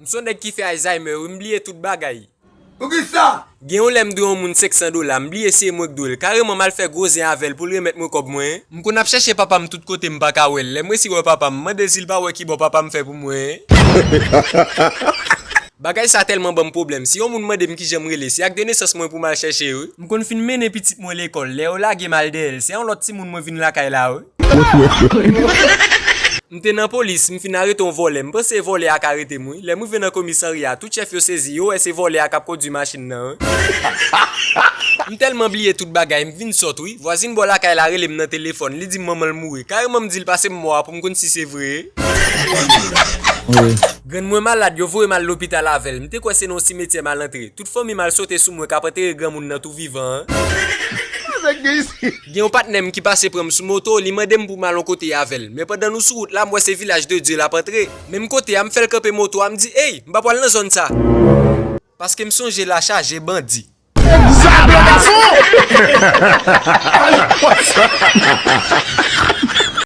M'son nèg qui fait Alzheimer, m'oublier toute bagaille. Ou qui ça? Gen yon lem do yon moun $500, m'bliye c'est moi qui doule. Carrément mal fait gros avec pour lui remettre moi comme moi. M'kon ap chercher papa m tout côté m'pa ka wel. Lem moi si ouais papa m'mande s'il pas ouais qui bon papa me fait pour moi. Bagay ça tellement bon problème. Si yon moun mande m qui j'aime rele, si ak donner sens moi pour mal chercher ou. M'kon fin mener petite moi l'école. Lè ou la gen mal d'elle. C'est un l'autre ti moun moi vinn la kay la ou. M'te nan police, m'fin arrêter un volé, m'pense volé ak arrêter moi. Les mou vinn dans commissariat, tout chef yo saisi yo, c'est volé ak ap conduit machine nan. M'tellement oublié toute bagay, m'vin sort oui. Voisine bola kay la relé nan téléphone, li di maman l mouri. Carrément m'di l passer moi pour m'konn si c'est vrai. Oui. Grand moi malade, yo voye mal l'hôpital avec. M'te quoi c'est non cimetière mal entré. Toute famille mal sauté sous moi qu'après grand moun nan tout vivant. Gen yon patnem qui passe prendre sous moto, li mandem pour mal côté avec. Mais pendant nous sur route là, moi c'est village de Dieu la rentré. Même côté, a me fait camper moto, a me dit "Hey, m'pa pas dans zone ça." Parce que me songe la charge bandit. Exactement.